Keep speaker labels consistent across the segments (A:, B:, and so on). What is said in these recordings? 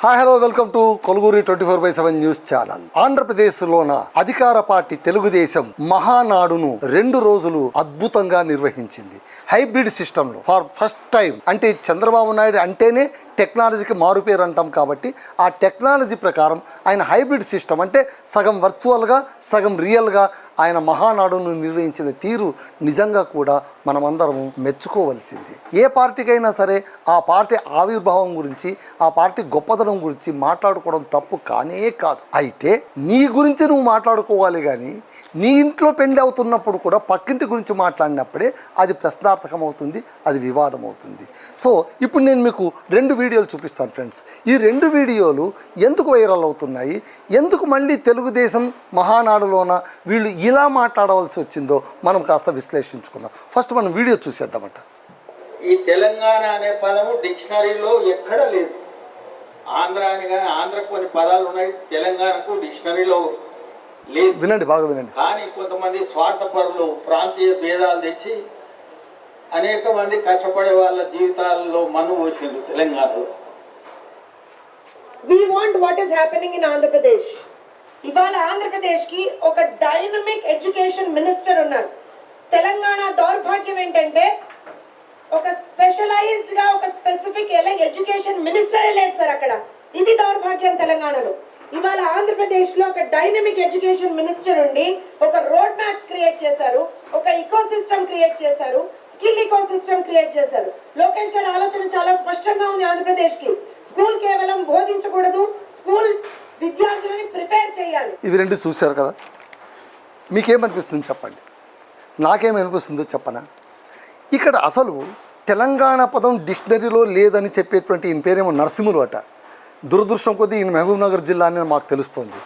A: Hi hello welcome to కొలుగురి 24/7 news channel. ఆంధ్రప్రదేశ్లోన అధికార పార్టీ తెలుగుదేశం మహానాడును 2 రోజులు అద్భుతంగా నిర్వహించింది. హైబ్రిడ్ సిస్టంలో ఫర్ ఫస్ట్ టైం. అంటే చంద్రబాబు నాయుడు అంటేనే టెక్నాలజీకి మారుపేరు అంటాం కాబట్టి ఆ టెక్నాలజీ ప్రకారం ఆయన హైబ్రిడ్ సిస్టమ్ అంటే సగం వర్చువల్గా సగం రియల్గా ఆయన మహానాడును నిర్వహించిన తీరు నిజంగా కూడా మనమందరం మెచ్చుకోవలసింది. ఏ పార్టీకైనా సరే ఆ పార్టీ ఆవిర్భావం గురించి ఆ పార్టీ గొప్పతనం గురించి మాట్లాడుకోవడం తప్పు కానే కాదు. అయితే నీ గురించి నువ్వు మాట్లాడుకోవాలి కానీ నీ ఇంట్లో పెళ్లి అవుతున్నప్పుడు కూడా పక్కింటి గురించి మాట్లాడినప్పుడే అది ప్రశ్నార్థకం అవుతుంది, అది వివాదం అవుతుంది. సో ఇప్పుడు నేను మీకు 2 వీడియోలు చూపిస్తాను ఫ్రెండ్స్. ఈ 2 వీడియోలు ఎందుకు వైరల్ అవుతున్నాయి, ఎందుకు మళ్ళీ తెలుగుదేశం మహానాడులోన వీళ్ళు ఇలా మాట్లాడవలసి వచ్చిందో మనం కాస్త విశ్లేషించుకుందాం. ఫస్ట్ మనం వీడియో చూసేద్దామంట.
B: ఈ తెలంగాణ అనే పదము డిక్షనరీలో ఎక్కడ లేదు. ఆంధ్ర అని కానీ ఆంధ్రకు కొన్ని పదాలు ఉన్నాయి, తెలంగాణకు డిక్షనరీలో లేదు.
A: వినండి, బాగా వినండి.
B: కానీ కొంతమంది స్వార్థపరులు ప్రాంతీయ భేదాలు తెచ్చి అనేక మంది కష్టపడే వాళ్ళ జీవితాల్లో మన్ను పోసింది తెలంగాణలో.
C: We want what is happening in Andhra Pradesh. ఇవాళ ఆంధ్రప్రదేశ్కి ఒక డైనమిక్ ఎడ్యుకేషన్ మినిస్టర్ ఉన్నారు. తెలంగాణ దౌర్భాగ్యం ఏంటంటే ఒక స్పెషలైజ్డ్ గా ఒక స్పెసిఫిక్ ఎడ్యుకేషన్ మినిస్టరే లేదు సార్ అక్కడ. ఇది దౌర్భాగ్యం తెలంగాణలో. ఇవాళ ఆంధ్రప్రదేశ్ లో ఒక డైనమిక్ ఎడ్యుకేషన్ మినిస్టర్ ఉండి ఒక రోడ్ మ్యాప్ క్రియేట్ చేశారు, ఒక ఇకో సిస్టమ్ క్రియేట్ చేశారు, స్కిల్ ఇకో సిస్టమ్ క్రియేట్ చేశారు. లోకేష్ గారి ఆలోచన చాలా స్పష్టంగా ఉంది. ఆంధ్రప్రదేశ్ కి స్కూల్ కేవలం బోధించకూడదు, స్కూల్ విద్యార్థులని ప్రిపేర్ చేయాలి.
A: ఇవి 2 చూశారు కదా, మీకేమనిపిస్తుంది చెప్పండి. నాకేమనిపిస్తుందో చెప్పనా. ఇక్కడ అసలు తెలంగాణ పదం డిక్షనరీలో లేదని చెప్పేటువంటి ఈయన పేరేమో నరసింహులు అట. దురదృష్టం కొద్దీ ఈయన మహబూబ్ నగర్ జిల్లా అని మాకు తెలుస్తుంది.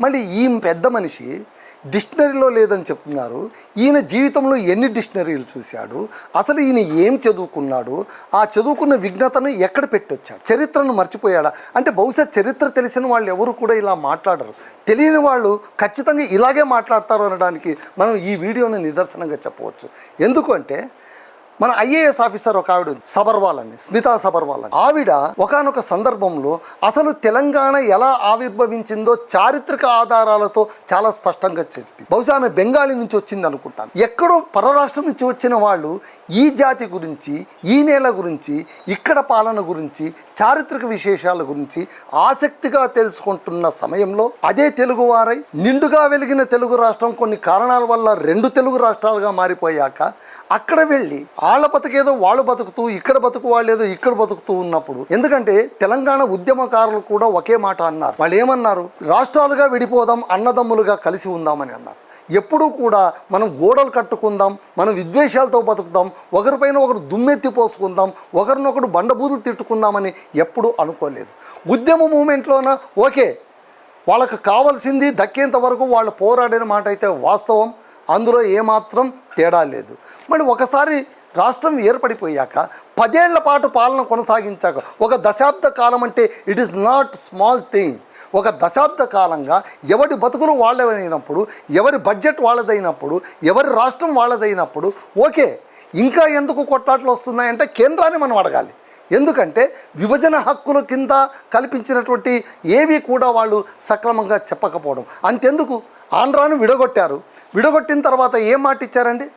A: మళ్ళీ ఈ పెద్ద మనిషి డిక్షనరీలో లేదని చెప్తున్నారు. ఈయన జీవితంలో ఎన్ని డిక్షనరీలు చూశాడు, అసలు ఈయన ఏం చదువుకున్నాడు, ఆ చదువుకున్న విఘ్నతను ఎక్కడ పెట్టొచ్చాడు, చరిత్రను మర్చిపోయాడా అంటే బహుశా చరిత్ర తెలిసిన వాళ్ళు ఎవరు కూడా ఇలా మాట్లాడరు. తెలియని వాళ్ళు ఖచ్చితంగా ఇలాగే మాట్లాడతారు అనడానికి మనం ఈ వీడియోని నిదర్శనంగా చెప్పవచ్చు. ఎందుకంటే మన ఐఏఎస్ ఆఫీసర్ ఒక ఆవిడ సబర్వాల్ అని, స్మితా సబర్వాల్ అని, ఆవిడ ఒకానొక సందర్భంలో అసలు తెలంగాణ ఎలా ఆవిర్భవించిందో చారిత్రక ఆధారాలతో చాలా స్పష్టంగా చెప్పి, బహుశా ఆమె బెంగాలీ నుంచి వచ్చింది అనుకుంటాను. ఎక్కడో పరరాష్ట్రం నుంచి వచ్చిన వాళ్ళు ఈ జాతి గురించి, ఈ నేల గురించి, ఇక్కడ పాలన గురించి, చారిత్రక విశేషాల గురించి ఆసక్తిగా తెలుసుకుంటున్న సమయంలో అదే తెలుగువారై నిండుగా వెలిగిన తెలుగు రాష్ట్రం కొన్ని కారణాల వల్ల 2 తెలుగు రాష్ట్రాలుగా మారిపోయాక అక్కడ వెళ్ళి వాళ్ళ బతుకేదో వాళ్ళు బతుకుతూ, ఇక్కడ బతుకు వాళ్ళేదో ఇక్కడ బతుకుతూ ఉన్నప్పుడు, ఎందుకంటే తెలంగాణ ఉద్యమకారులు కూడా ఒకే మాట అన్నారు. వాళ్ళు ఏమన్నారు, రాష్ట్రాలుగా విడిపోదాం, అన్నదమ్ములుగా కలిసి ఉందామని అన్నారు. ఎప్పుడూ కూడా మనం గోడలు కట్టుకుందాం, మనం విద్వేషాలతో బతుకుదాం, ఒకరిపైన ఒకరు దుమ్మెత్తి పోసుకుందాం, ఒకరినొకరు బండబూతులు తిట్టుకుందామని ఎప్పుడూ అనుకోలేదు. ఉద్యమ మూమెంట్లోన ఓకే, వాళ్ళకు కావాల్సింది దక్కేంత వరకు వాళ్ళు పోరాడిన మాట అయితే వాస్తవం, అందులో ఏమాత్రం తేడా లేదు. మరి ఒకసారి రాష్ట్రం ఏర్పడిపోయాక 10 ఏళ్ల పాటు పాలన కొనసాగించాక, ఒక దశాబ్ద కాలం అంటే it is not small thing. ఒక దశాబ్ద కాలంగా ఎవరి బతుకులు వాళ్ళదైనప్పుడు, ఎవరి బడ్జెట్ వాళ్ళదైనప్పుడు, ఎవరి రాష్ట్రం వాళ్ళదైనప్పుడు ఓకే, ఇంకా ఎందుకు కొట్లాట్లు వస్తున్నాయంటే కేంద్రాన్ని మనం అడగాలి. ఎందుకంటే విభజన హక్కుల కింద కల్పించినటువంటి ఏవి కూడా వాళ్ళు సక్రమంగా చెప్పకపోవడం. అంతెందుకు, ఆంధ్రాను విడగొట్టారు. విడగొట్టిన తర్వాత ఏం మాట ఇచ్చారండి,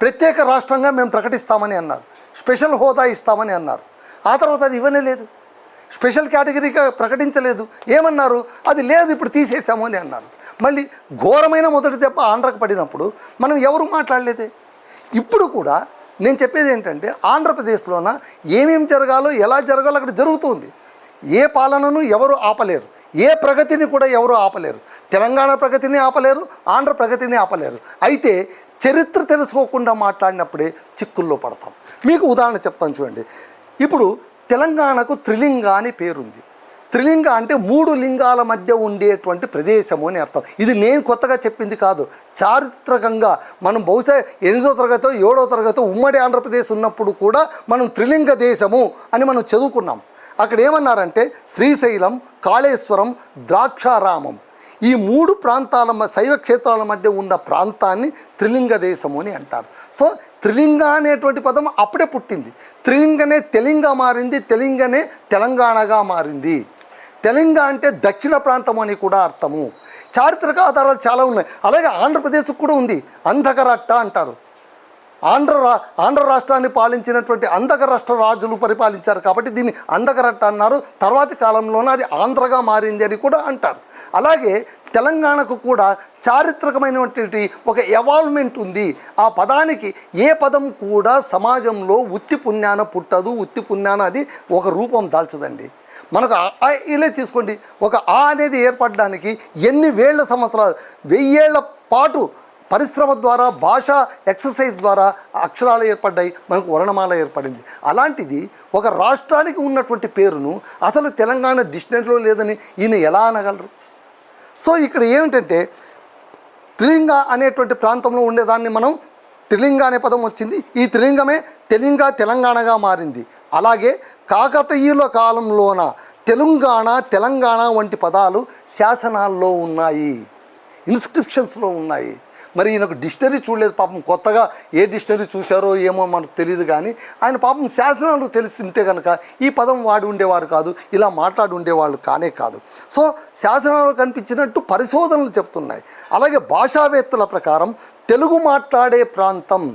A: ప్రత్యేక రాష్ట్రంగా మేము ప్రకటిస్తామని అన్నారు, స్పెషల్ హోదా ఇస్తామని అన్నారు. ఆ తర్వాత అది ఇవ్వనే లేదు, స్పెషల్ కేటగిరీగా ప్రకటించలేదు. ఏమన్నారు, అది లేదు ఇప్పుడు తీసేసాము అని అన్నారు. మళ్ళీ ఘోరమైన మొదటి దెబ్బ ఆంధ్రకు పడినప్పుడు మనం ఎవరు మాట్లాడలేదే. ఇప్పుడు కూడా నేను చెప్పేది ఏంటంటే ఆంధ్రప్రదేశ్లోన ఏమేమి జరగాలో ఎలా జరగాలో అక్కడ జరుగుతుంది. ఏ పాలనను ఎవరు ఆపలేరు, ఏ ప్రగతిని కూడా ఎవరు ఆపలేరు. తెలంగాణ ప్రగతిని ఆపలేరు, ఆంధ్ర ప్రగతిని ఆపలేరు. అయితే చరిత్ర తెలుసుకోకుండా మాట్లాడినప్పుడే చిక్కుల్లో పడతాం. మీకు ఉదాహరణ చెప్తాను చూడండి. ఇప్పుడు తెలంగాణకు త్రిలింగ అని పేరుంది. త్రిలింగ అంటే 3 లింగాల మధ్య ఉండేటువంటి ప్రదేశము అని అర్థం. ఇది నేను కొత్తగా చెప్పింది కాదు. చారిత్రకంగా మనం బహుశా 8వ తరగతో 7వ తరగతో ఉమ్మడి ఆంధ్రప్రదేశ్ ఉన్నప్పుడు కూడా మనం త్రిలింగ దేశము అని మనం చదువుకున్నాం. అక్కడ ఏమన్నారంటే శ్రీశైలం, కాళేశ్వరం, ద్రాక్షారామం, ఈ 3 ప్రాంతాల శైవ క్షేత్రాల మధ్య ఉన్న ప్రాంతాన్ని త్రిలింగ దేశము అని అంటారు. సో త్రిలింగ అనేటువంటి పదం అప్పుడే పుట్టింది. త్రిలింగనే తెలింగ మారింది, తెలింగనే తెలంగాణగా మారింది. తెలంగాణ అంటే దక్షిణ ప్రాంతం అని కూడా అర్థము. చారిత్రక ఆధారాలు చాలా ఉన్నాయి. అలాగే ఆంధ్రప్రదేశ్కు కూడా ఉంది. అంధకరట్ట అంటారు. ఆంధ్ర రాష్ట్రాన్ని పాలించినటువంటి అంధక రాష్ట్ర రాజులు పరిపాలించారు కాబట్టి దీన్ని అంధకరట్ట అన్నారు. తర్వాతి కాలంలోనే అది ఆంధ్రగా మారింది అని కూడా అంటారు. అలాగే తెలంగాణకు కూడా చారిత్రకమైనటువంటి ఒక ఎవాల్వ్మెంట్ ఉంది. ఆ పదానికి ఏ పదం కూడా సమాజంలో ఉత్తి పుణ్యాన పుట్టదు, ఉత్తి పుణ్యాన అది ఒక రూపం దాల్చదండి. మనకు ఇలా తీసుకోండి, ఒక ఆ అనేది ఏర్పడడానికి ఎన్ని వేల సంవత్సరాలు, 1000 ఏళ్ల పాటు పరిశ్రమ ద్వారా, భాషా ఎక్సర్సైజ్ ద్వారా అక్షరాలు ఏర్పడ్డాయి, మనకు వర్ణమాల ఏర్పడింది. అలాంటిది ఒక రాష్ట్రానికి ఉన్నటువంటి పేరును అసలు తెలంగాణ డిక్షనరీలో లేదని ఈయన ఎలా అనగలరు? సో ఇక్కడ ఏమిటంటే త్రిలింగ అనేటువంటి ప్రాంతంలో ఉండేదాన్ని మనం త్రిలింగ అనే పదం వచ్చింది. ఈ త్రిలింగమే తెలంగాణగా మారింది. అలాగే కాకతీయుల కాలంలోన తెలంగాణ వంటి పదాలు శాసనాల్లో ఉన్నాయి, ఇన్స్క్రిప్షన్స్లో ఉన్నాయి. మరి ఈయనకు డిక్షనరీ చూడలేదు పాపం, కొత్తగా ఏ డిక్షనరీ చూశారో ఏమో మనకు తెలియదు. కానీ ఆయన పాపం శాసనాలు తెలిసి ఉంటే కనుక ఈ పదం వాడి ఉండేవారు కాదు, ఇలా మాట్లాడి ఉండేవాళ్ళు కానే కాదు. సో శాసనాలు కనిపించినట్టు పరిశోధనలు చెప్తున్నాయి. అలాగే భాషావేత్తల ప్రకారం తెలుగు మాట్లాడే ప్రాంతం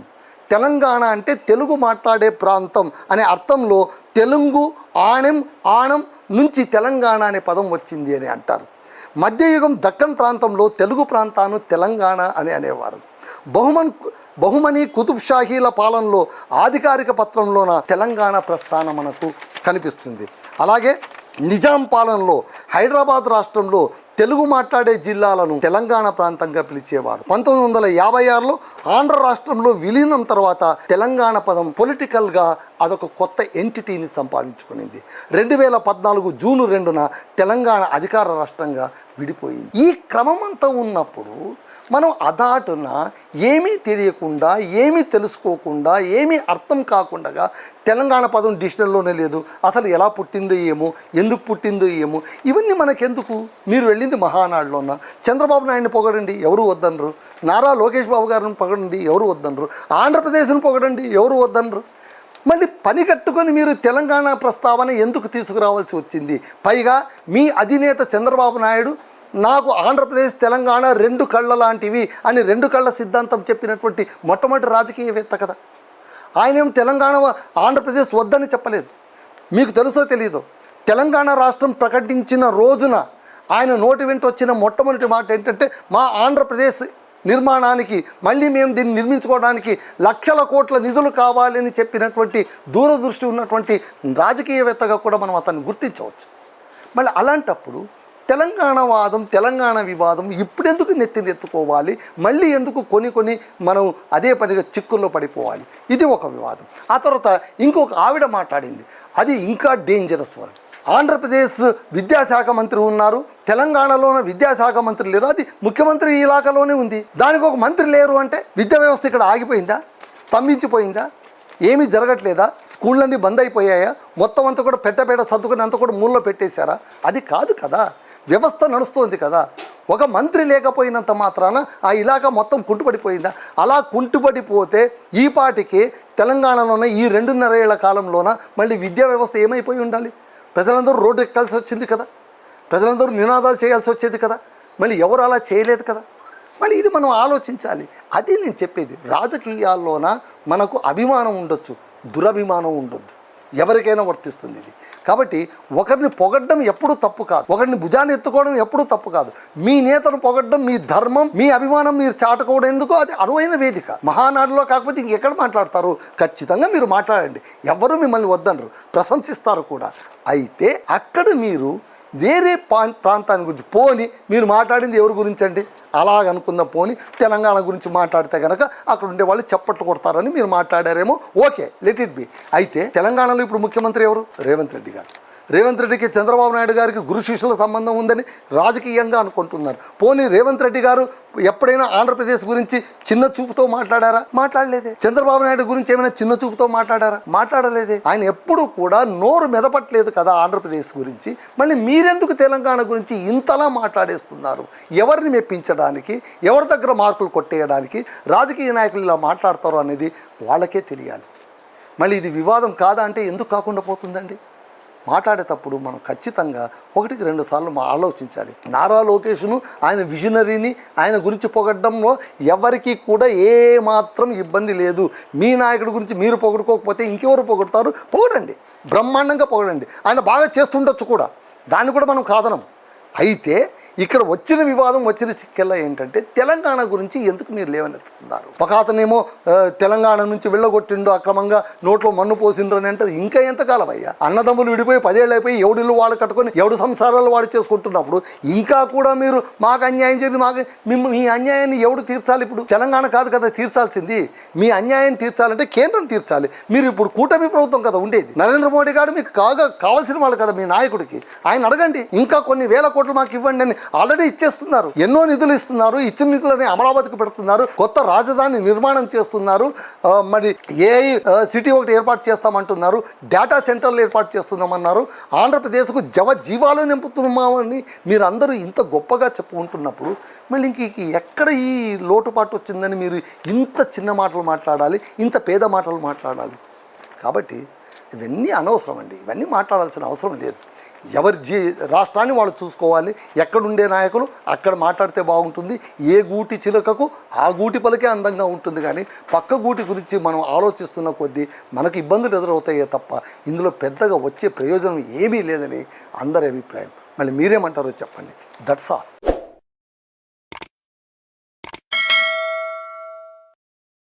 A: తెలంగాణ అంటే తెలుగు మాట్లాడే ప్రాంతం అనే అర్థంలో తెలుగు ఆణం నుంచి తెలంగాణ అనే పదం వచ్చింది అని అంటారు. మధ్యయుగం దక్కన్ ప్రాంతంలో తెలుగు ప్రాంతాన్ని తెలంగాణ అని అనేవారు. బహుమని కుతుబ్ షాహీల పాలనలో అధికారిక పత్రంలోన తెలంగాణ ప్రస్థానం మనకు కనిపిస్తుంది. అలాగే నిజాం పాలనలో హైదరాబాద్ రాష్ట్రంలో తెలుగు మాట్లాడే జిల్లాలను తెలంగాణ ప్రాంతంగా పిలిచేవారు. 1956లో ఆంధ్ర రాష్ట్రంలో విలీనం తర్వాత తెలంగాణ పదం పొలిటికల్గా అదొక కొత్త ఎంటిటీని సంపాదించుకునింది. 2014 జూన్ 2న తెలంగాణ అధికార రాష్ట్రంగా విడిపోయింది. ఈ క్రమమంతా ఉన్నప్పుడు మనం అదాటున ఏమీ తెలియకుండా, ఏమీ తెలుసుకోకుండా, ఏమీ అర్థం కాకుండా తెలంగాణ పదం డిక్షనరీలోనే లేదు, అసలు ఎలా పుట్టిందో ఏమో, ఎందుకు పుట్టిందో ఏమో, ఇవన్నీ మనకెందుకు? మీరు వెళ్ళింది మహానాడులోన చంద్రబాబు నాయుడిని పొగడండి, ఎవరు వద్దనరు. నారా లోకేష్ బాబు గారిని పొగడండి, ఎవరు వద్దనరు. ఆంధ్రప్రదేశ్ని పొగడండి, ఎవరు వద్దనరు. మళ్ళీ పని కట్టుకొని మీరు తెలంగాణ ప్రస్తావన ఎందుకు తీసుకురావాల్సి వచ్చింది? పైగా మీ అధినేత చంద్రబాబు నాయుడు నాకు ఆంధ్రప్రదేశ్ తెలంగాణ 2 కళ్ళ లాంటివి అని 2 కళ్ళ సిద్ధాంతం చెప్పినటువంటి మొట్టమొదటి రాజకీయవేత్త కదా. ఆయనేం తెలంగాణ ఆంధ్రప్రదేశ్ వద్దని చెప్పలేదు. మీకు తెలుసో తెలియదో, తెలంగాణ రాష్ట్రం ప్రకటించిన రోజున ఆయన నోటి వెంట వచ్చిన మొట్టమొదటి మాట ఏంటంటే, మా ఆంధ్రప్రదేశ్ నిర్మాణానికి మళ్ళీ మేము దీన్ని నిర్మించుకోవడానికి లక్షల కోట్ల నిధులు కావాలని చెప్పినటువంటి దూరదృష్టి ఉన్నటువంటి రాజకీయవేత్తగా కూడా మనం అతన్ని గుర్తించవచ్చు. మళ్ళీ అలాంటప్పుడు తెలంగాణ వివాదం ఇప్పుడెందుకు నెత్తుకోవాలి? మళ్ళీ ఎందుకు కొన్ని మనం అదే పనిగా చిక్కుల్లో పడిపోవాలి? ఇది ఒక వివాదం. ఆ తర్వాత ఇంకొక ఆవిడ మాట్లాడింది, అది ఇంకా డేంజరస్ వర్డ్. ఆంధ్రప్రదేశ్ విద్యాశాఖ మంత్రి ఉన్నారు, తెలంగాణలోనే విద్యాశాఖ మంత్రి లేరు, అది ముఖ్యమంత్రి ఇలాకాలోనే ఉంది. దానికి ఒక మంత్రి లేరు అంటే విద్యా వ్యవస్థ ఇక్కడ ఆగిపోయిందా? స్తంభించిపోయిందా? ఏమీ జరగట్లేదా? స్కూళ్ళన్నీ బంద్ అయిపోయాయా? మొత్తం అంతా కూడా పెట్ట సర్దుకుని అంతా కూడా మూలలో పెట్టేశారా? అది కాదు కదా, వ్యవస్థ నడుస్తుంది కదా. ఒక మంత్రి లేకపోయినంత మాత్రాన ఆ ఇలాకా మొత్తం కుంటుపడిపోయిందా? అలా కుంటుపడిపోతే ఈ పాటికి తెలంగాణలోనే ఈ 2.5 ఏళ్ల కాలంలోన మళ్ళీ విద్యా వ్యవస్థ ఏమైపోయి ఉండాలి? ప్రజలందరూ రోడ్డు ఎక్కాల్సి వచ్చింది కదా, ప్రజలందరూ నినాదాలు చేయాల్సి వచ్చేది కదా. మళ్ళీ ఎవరు అలా చేయలేదు కదా. మళ్ళీ ఇది మనం ఆలోచించాలి. అది నేను చెప్పేది, రాజకీయాల్లోన మనకు అభిమానం ఉండొచ్చు, దురభిమానం ఉండొద్దు, ఎవరికైనా వర్తిస్తుంది ఇది. కాబట్టి ఒకరిని పొగడ్డం ఎప్పుడూ తప్పు కాదు, ఒకరిని భుజాన్ని ఎత్తుకోవడం ఎప్పుడూ తప్పు కాదు. మీ నేతను పొగడ్డం మీ ధర్మం, మీ అభిమానం మీరు చాటుకోవడం ఎందుకు, అది అనువైన వేదిక. మహానాడులో కాకపోతే ఇంకెక్కడ మాట్లాడతారు? ఖచ్చితంగా మీరు మాట్లాడండి, ఎవరు మిమ్మల్ని వద్దనరు, ప్రశంసిస్తారు కూడా. అయితే అక్కడ మీరు వేరే ప్రాంతాన్ని గురించి పోని మీరు మాట్లాడింది ఎవరి గురించి అండి? అలాగనుకున్న పోని తెలంగాణ గురించి మాట్లాడితే కనుక అక్కడ ఉండే వాళ్ళు చప్పట్లు కొడతారని మీరు మాట్లాడారేమో, ఓకే, లెట్ ఇట్ బి. అయితే తెలంగాణలో ఇప్పుడు ముఖ్యమంత్రి ఎవరు? రేవంత్ రెడ్డి గారు. రేవంత్ రెడ్డికి చంద్రబాబు నాయుడు గారికి గురు శిష్యుల సంబంధం ఉందని రాజకీయంగా అనుకుంటున్నారు. పోనీ రేవంత్ రెడ్డి గారు ఎప్పుడైనా ఆంధ్రప్రదేశ్ గురించి చిన్న చూపుతో మాట్లాడారా? మాట్లాడలేదే. చంద్రబాబు నాయుడు గురించి ఏమైనా చిన్న చూపుతో మాట్లాడారా? మాట్లాడలేదే. ఆయన ఎప్పుడు కూడా నోరు మెదపట్లేదు కదా ఆంధ్రప్రదేశ్ గురించి. మళ్ళీ మీరెందుకు తెలంగాణ గురించి ఇంతలా మాట్లాడేస్తున్నారు? ఎవరిని మెప్పించడానికి, ఎవరి దగ్గర మార్కులు కొట్టేయడానికి రాజకీయ నాయకులు ఇలా మాట్లాడతారు అనేది వాళ్ళకే తెలియాలి. మళ్ళీ ఇది వివాదం కాదా అంటే ఎందుకు కాకుండా పోతుందండి? మాట్లాడేటప్పుడు మనం ఖచ్చితంగా 1-2 సార్లు ఆలోచించాలి. నారా లోకేష్ను, ఆయన విజనరీని, ఆయన గురించి పొగడ్డంలో ఎవరికి కూడా ఏమాత్రం ఇబ్బంది లేదు. మీ నాయకుడి గురించి మీరు పొగడుకోకపోతే ఇంకెవరు పొగుడతారు? పొగడండి, బ్రహ్మాండంగా పొగడండి. ఆయన బాగా చేస్తుండొచ్చు కూడా, దాన్ని కూడా మనం కాదనం. అయితే ఇక్కడ వచ్చిన వివాదం, వచ్చిన చిక్కెల్ల ఏంటంటే తెలంగాణ గురించి ఎందుకు మీరు లేవనెత్తుతున్నారు? ఒక అతనేమో తెలంగాణ నుంచి వెళ్ళగొట్టిండు, అక్రమంగా నోట్లో మన్ను పోసిండ్రు అని అంటారు. ఇంకా ఎంతకాలం అయ్యా? అన్నదమ్ములు విడిపోయి 10 ఏళ్ళు అయిపోయి ఎవడిల్లు వాళ్ళు కట్టుకొని ఎవడు సంసారాలు వాడు చేసుకుంటున్నప్పుడు ఇంకా కూడా మీరు మాకు అన్యాయం జరిగింది, మాకు మీ అన్యాయాన్ని ఎవడు తీర్చాలి? ఇప్పుడు తెలంగాణ కాదు కదా తీర్చాల్సింది. మీ అన్యాయం తీర్చాలంటే కేంద్రం తీర్చాలి. మీరు ఇప్పుడు కూటమి ప్రభుత్వం కదా ఉండేది. నరేంద్ర మోడీ గారు మీకు కావాల్సిన వాళ్ళు కదా మీ నాయకుడికి. ఆయన అడగండి, ఇంకా కొన్ని వేల కోట్లు మాకు ఇవ్వండి అని. ఆల్రెడీ ఇచ్చేస్తున్నారు, ఎన్నో నిధులు ఇస్తున్నారు. ఇచ్చిన నిధులని అమరావతికి పెడుతున్నారు, కొత్త రాజధాని నిర్మాణం చేస్తున్నారు, మరి ఏఐ సిటీ ఒకటి ఏర్పాటు చేస్తామంటున్నారు, డేటా సెంటర్లు ఏర్పాటు చేస్తున్నామన్నారు, ఆంధ్రప్రదేశ్కు జీవాలు నింపుతున్నామని మీరు అందరూ ఇంత గొప్పగా చెప్పుకుంటున్నప్పుడు మళ్ళీ ఇంక ఎక్కడ ఈ లోటుపాటు వచ్చిందని మీరు ఇంత చిన్న మాటలు మాట్లాడాలి, ఇంత పేద మాటలు మాట్లాడాలి? కాబట్టి ఇవన్నీ అనవసరం అండి, ఇవన్నీ మాట్లాడాల్సిన అవసరం లేదు. ఎవరి రాష్ట్రాన్ని వాళ్ళు చూసుకోవాలి. ఎక్కడుండే నాయకులు అక్కడ మాట్లాడితే బాగుంటుంది. ఏ గూటి చిలుకకు ఆ గూటి పలికే అందంగా ఉంటుంది. కానీ పక్క గూటి గురించి మనం ఆలోచిస్తున్న కొద్దీ మనకు ఇబ్బందులు ఎదురవుతాయే తప్ప ఇందులో పెద్దగా వచ్చే ప్రయోజనం ఏమీ లేదని అందరి అభిప్రాయం. మళ్ళీ మీరేమంటారో చెప్పండి. That's all.